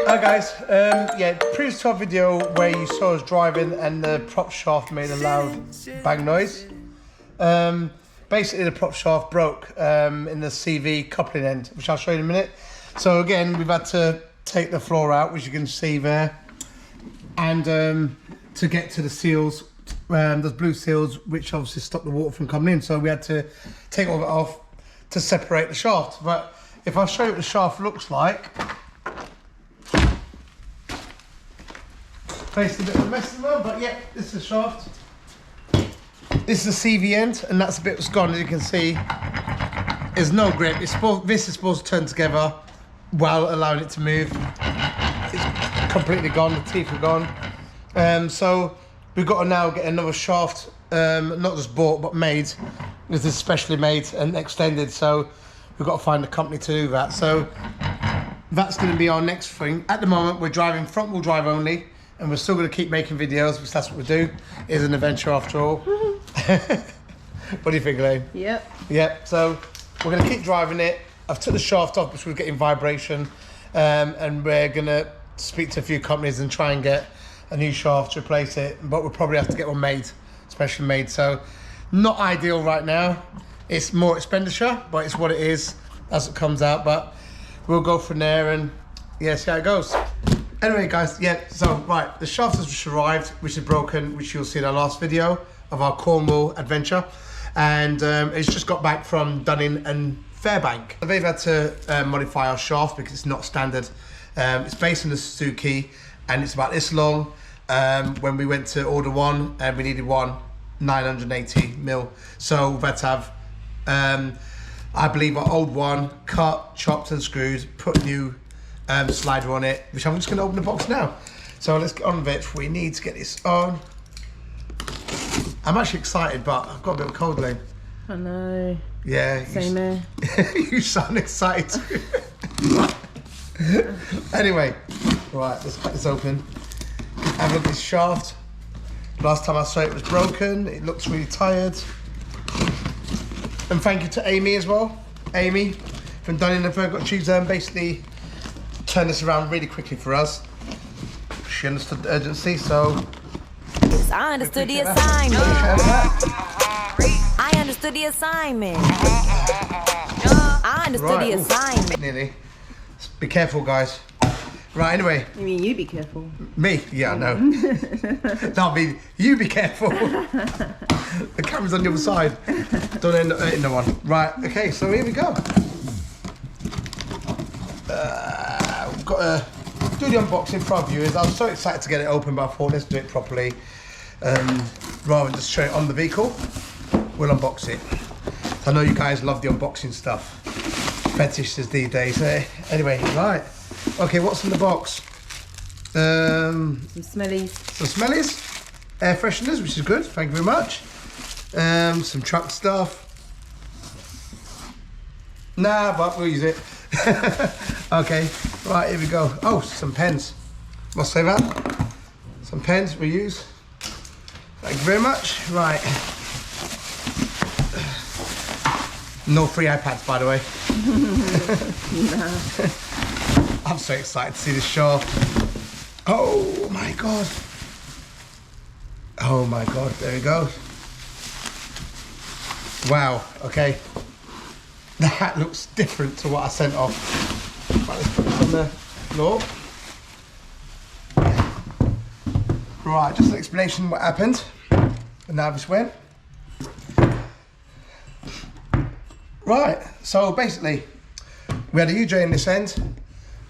Hi guys, yeah, previous to our video where you saw us driving and the prop shaft made a loud bang noise. Basically the prop shaft broke in the CV coupling end, which I'll show you in a minute. So again, we've had to take the floor out, which you can see there, and to get to the seals, those blue seals, which obviously stop the water from coming in. So we had to take all of it off to separate the shaft. But if I show you what the shaft looks like, basically a bit of a mess as well, but yeah, this is the shaft. This is the CV end, and that's the bit that's gone. As you can see, there's no grip. This is supposed to turn together while allowing it to move. It's completely gone, the teeth are gone. So we've got to now get another shaft, not just bought, but made. This is specially made and extended, so we've got to find a company to do that. So that's going to be our next thing. At the moment, we're driving front wheel drive only, and we're still going to keep making videos because that's what we do. It is an adventure after all. What do you think, Elaine? Yep. Yep, so we're going to keep driving it. I've took the shaft off because we're getting vibration, and we're going to speak to a few companies and try and get a new shaft to replace it, but we'll probably have to get one made, specially made. So not ideal right now. It's more expenditure, but it's what it is as it comes out. But we'll go from there and yeah, see how it goes. Anyway guys, yeah, so right, the shaft has just arrived, which is broken, which you'll see in our last video of our Cornwall adventure, and it's just got back from Dunning and Fairbank. So they've had to modify our shaft because it's not standard. It's based on the Suzuki and it's about this long. When we went to order one, and we needed one 980 mil, so we've had to have I believe our old one cut, chopped and screwed, put new slider on it, which I'm just going to open the box now. So let's get on with it. We need to get this on. I'm actually excited, but I've got a bit of a cold, Lane. I know. Yeah. Same here. You sound excited. Anyway, right, let's cut this open. Have a look at this shaft. Last time I saw it was broken. It looks really tired. And thank you to Amy as well. Amy from Dunning and Fairbank. She's basically turned this around really quickly for us. She understood the urgency, so I understood the assignment. I understood the assignment. I understood the assignment. Nearly. Be careful, guys. Right, anyway. You mean you be careful? Me? Yeah, I know. That'll be, you be careful. The camera's on the other side. Don't end up hurting no one. Right, okay, so here we go. We've got to do the unboxing for our viewers. I was so excited to get it open, but I thought let's do it properly. Rather than just show it on the vehicle, we'll unbox it. I know you guys love the unboxing stuff. Fetishes these days. Anyway, right. Okay, what's in the box? Some smellies. Some smellies. Air fresheners, which is good. Thank you very much. Some truck stuff. Nah, but we'll use it. Okay, right, here we go. Oh, some pens. Must say that. Some pens we use. Thank you very much. Right. No free iPads, by the way. Nah. I'm so excited to see this shaft. Oh my god. Oh my god, there we go. Wow, okay. That looks different to what I sent off. Right, let's put this on the floor. Right, just an explanation of what happened and how this went. Right, so basically, we had a UJ in this end,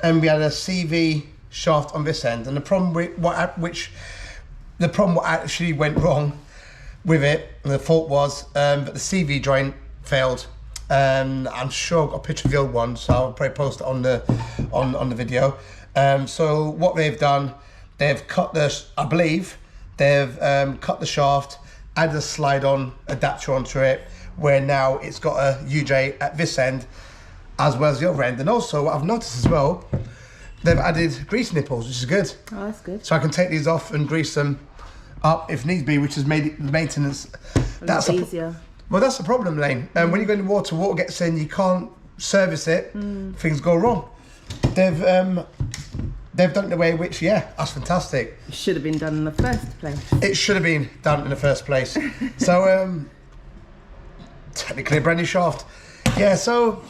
and we had a CV shaft on this end, and the problem with what actually went wrong with it, and the fault was that the CV joint failed. I'm sure I've got a picture of the old one, so I'll probably post it on the video. So what they've done, they've cut this, I believe, they've cut the shaft, added a slide-on adapter onto it, where now it's got a UJ at this end as well as the other end. And also what I've noticed as well, they've added grease nipples, which is good. Oh, that's good. So I can take these off and grease them up if needs be, which has made it, the maintenance That's easier. Well, that's the problem, Lane. When you go in the water gets in, you can't service it, things go wrong. They've they've done it the way which, yeah, that's fantastic. It should have been done in the first place. It should have been done in the first place. So, technically a brand new shaft. Yeah, so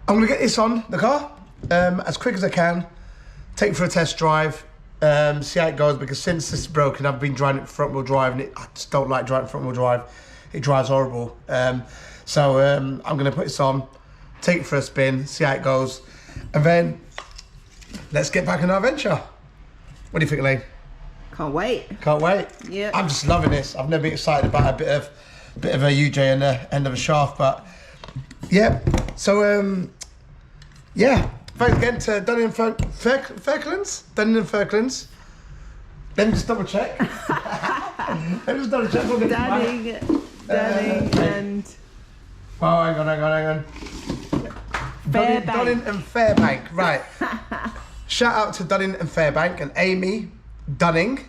I'm gonna get this on the car as quick as I can, take it for a test drive, see how it goes, because since this is broken, I've been driving it front wheel drive, and I just don't like driving front wheel drive. It drives horrible. So I'm gonna put this on, take it for a spin, see how it goes, and then let's get back on our adventure. What do you think, Elaine? Can't wait. Can't wait. Yeah. I'm just loving this. I've never been excited about a bit of a UJ and the end of a shaft, but yeah. So yeah. Thanks again to Dunning and Ferklands. Dunning and Ferklands. Let me just double check. Let me just double check. Dunning and Oh, hang on. Fairbank. Dunning and Fairbank, right. Shout out to Dunning and Fairbank and Amy Dunning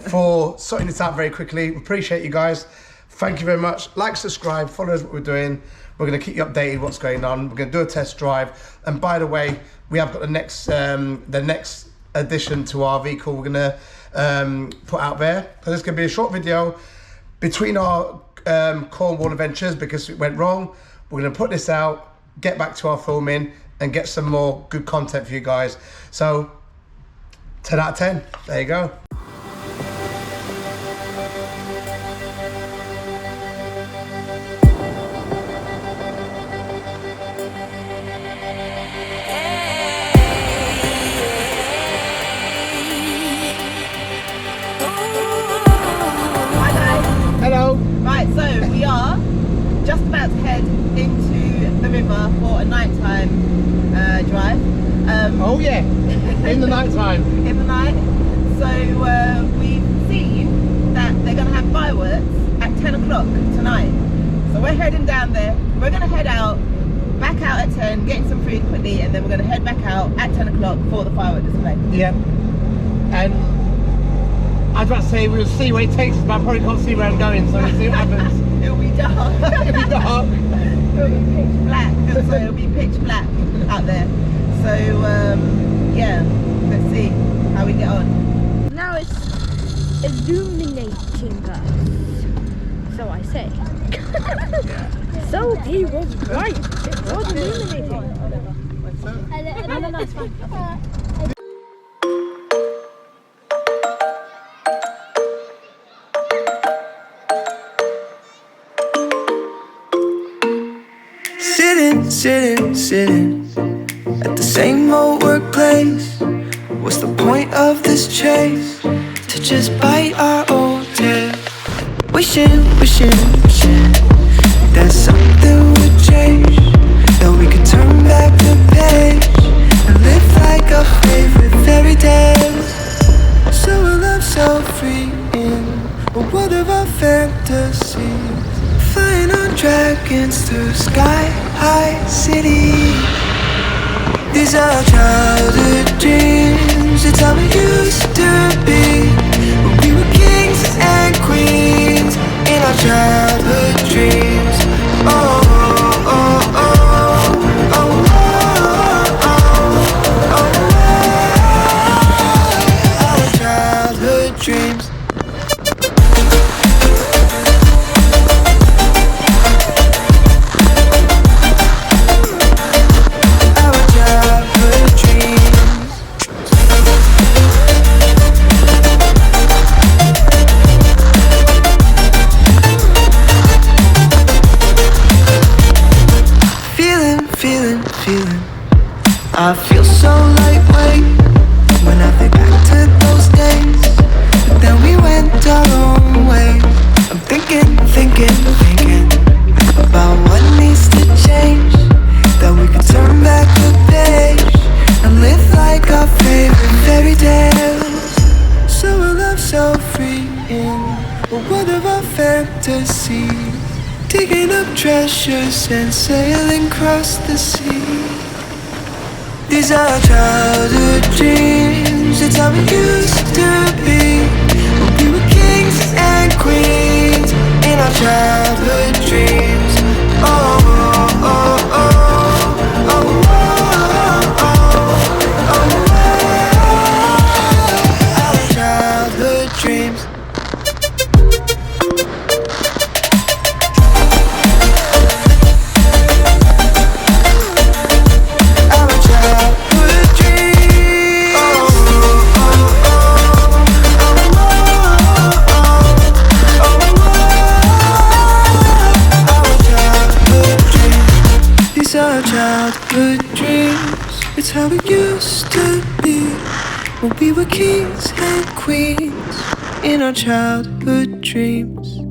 for sorting this out very quickly. We appreciate you guys. Thank you very much. Like, subscribe, follow us what we're doing. We're going to keep you updated what's going on. We're going to do a test drive. And by the way, we have got the next addition to our vehicle we're going to put out there. So this is going to be a short video between our Cornwall adventures because it went wrong. We're going to put this out, get back to our filming, and get some more good content for you guys. So 10 out of 10, there you go. Hi guys. Hello. Right, so we are just about to head into the river for a nighttime drive. Oh yeah, in the night time. In the night. So we've seen that they're going to have fireworks at 10 o'clock tonight. So we're heading down there. We're going to head out, back out at 10, getting some food quickly, and then we're going to head back out at 10 o'clock for the firework display. Yeah. And I was about to say we'll see where it takes us, but I probably can't see where I'm going, so we'll see what happens. It'll be dark. It'll be dark. It'll be pitch black. So it'll be pitch black out there. So yeah, let's see how we get on. Now it's illuminating us. So I say. So he was right. It was illuminating. No, it's fine. Sitting at the same old workplace. What's the point of this chase? To just bite our old tail. Wishing that something would change, that we could turn back the page and live like our favorite fairy tales. So a love so free in a world of our fantasies, flying on dragons through sky-high cities. These are childhood dreams. It's how we used to be when we were kings and queens in our childhood dreams. Oh, oh, oh, oh, oh, oh, oh, our childhood dreams. I feel so lightweight when I think back to those days, but then we went our own way. I'm thinking about what needs to change, that we could turn back the page and live like our favorite fairy tales. So a love so free in a world of our fantasy, digging up treasures and sailing across the sea. These are childhood dreams. It's how we used to be when we were kings and queens in our childhood dreams. Oh, oh, oh, oh, oh, oh, oh, oh, oh. It's our childhood dreams. It's how it used to be when we were kings and queens in our childhood dreams.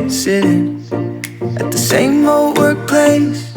Sitting at the same old workplace,